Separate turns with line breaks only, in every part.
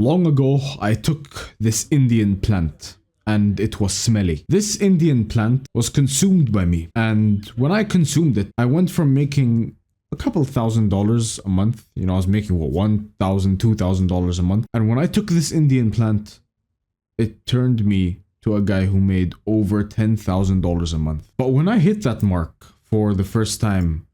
Long ago, I took this Indian plant and it was smelly. This Indian plant was consumed by me, and when I consumed it, I went from making a couple $1,000s a month. You know, I was making what, $1,000, $2,000 a month. And when I took this Indian plant, it turned me to a guy who made over $10,000 a month. But when I hit that mark for the first time,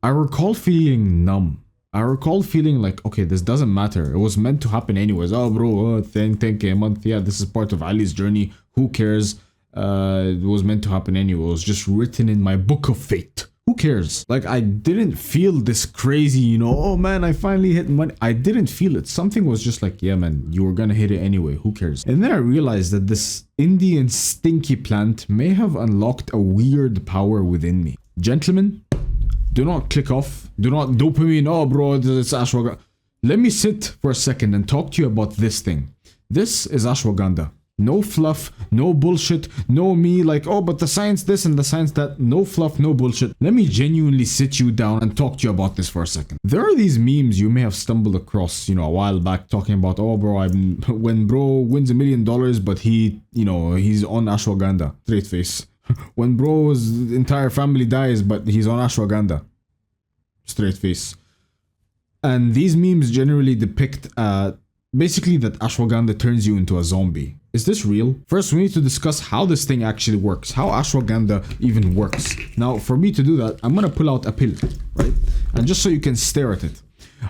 I recall feeling numb. I recall feeling like, okay, this doesn't matter. It was meant to happen anyways. Oh, bro, 10K a month. Yeah, this is part of Ali's journey. Who cares? It was meant to happen anyway. It was just written in my book of fate. Who cares? Like, I didn't feel this crazy, you know, oh man, I finally hit money. I didn't feel it. Something was just like, yeah, man, you were gonna hit it anyway. Who cares? And then I realized that this Indian stinky plant may have unlocked a weird power within me. Gentlemen, do not click off. Do not dopamine. Oh, bro, it's ashwagandha. Let me sit for a second and talk to you about this thing. This is ashwagandha. No fluff, no bullshit, no me like, oh, but the science this and the science that. No fluff, no bullshit. Let me genuinely sit you down and talk to you about this for a second. There are these memes you may have stumbled across, you know, a while back talking about, oh, bro, when bro wins $1 million, but he, you know, he's on ashwagandha. Straight face. When bro's entire family dies, but he's on ashwagandha. Straight face. And these memes generally depict basically that ashwagandha turns you into a zombie. Is this real? First, we need to discuss how this thing actually works, how ashwagandha even works. Now, for me to do that, I'm gonna pull out a pill, right? And just so you can stare at it.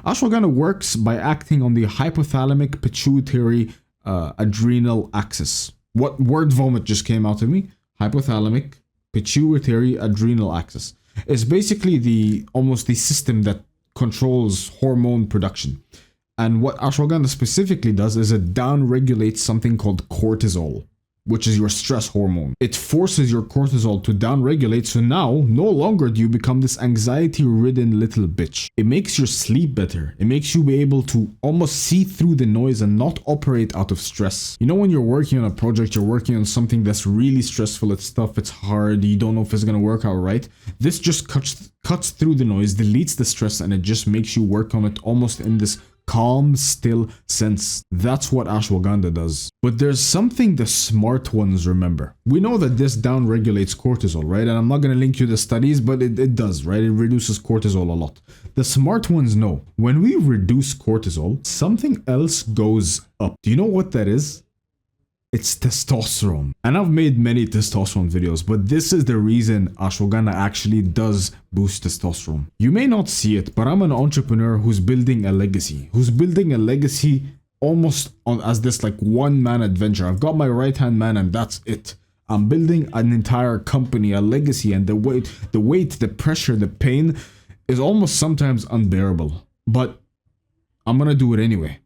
Ashwagandha works by acting on the hypothalamic pituitary adrenal axis. What word vomit just came out of me? Hypothalamic pituitary adrenal axis. It's basically almost the system that controls hormone production. And what ashwagandha specifically does is it downregulates something called cortisol, which is your stress hormone. It forces your cortisol to downregulate, so now no longer do you become this anxiety-ridden little bitch. It makes your sleep better. It makes you be able to almost see through the noise and not operate out of stress. You know, when you're working on a project, you're working on something that's really stressful, it's tough, it's hard, you don't know if it's gonna work out right. This just cuts through the noise, deletes the stress, and it just makes you work on it almost in this calm, still sense. That's what ashwagandha does. But there's something the smart ones remember. We know that this downregulates cortisol, right? And I'm not going to link you the studies, but it does, right? It reduces cortisol a lot. The smart ones know when we reduce cortisol, something else goes up. Do you know what that is? It's testosterone. And I've made many testosterone videos, but this is the reason ashwagandha actually does boost testosterone. You may not see it, but I'm an entrepreneur who's building a legacy. Almost as this like one-man adventure. I've got my right-hand man and that's it. I'm building an entire company, a legacy, and the weight, the pressure, the pain is almost sometimes unbearable. But I'm gonna do it anyway.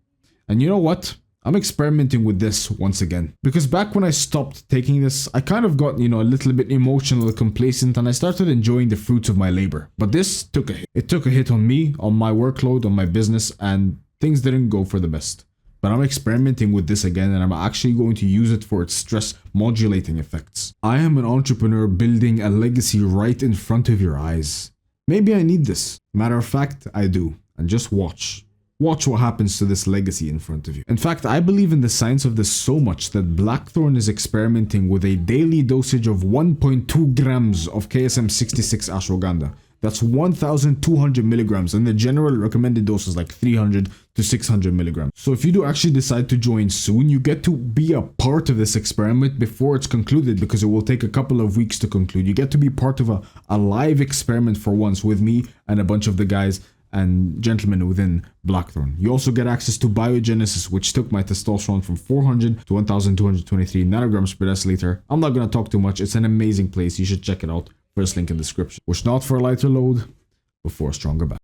And you know what? I'm experimenting with this once again. Because back when I stopped taking this, I kind of got, you know, a little bit emotional, complacent, and I started enjoying the fruits of my labor. But this took a hit. It took a hit on me, on my workload, on my business, and things didn't go for the best. But I'm experimenting with this again, and I'm actually going to use it for its stress modulating effects. I am an entrepreneur building a legacy right in front of your eyes. Maybe I need this. Matter of fact, I do. And just watch. Watch what happens to this legacy in front of you. In fact, I believe in the science of this so much that Blackthorn is experimenting with a daily dosage of 1.2 grams of KSM-66 ashwagandha. That's 1,200 milligrams, and the general recommended dose is like 300 to 600 milligrams. So if you do actually decide to join soon, you get to be a part of this experiment before it's concluded, because it will take a couple of weeks to conclude. You get to be part of a live experiment for once with me and a bunch of the guys and gentlemen within Blackthorn. You also get access to Biogenesis, which took my testosterone from 400 to 1,223 nanograms per deciliter. I'm not going to talk too much. It's an amazing place. You should check it out. First link in the description. Wish not for a lighter load, but for a stronger back.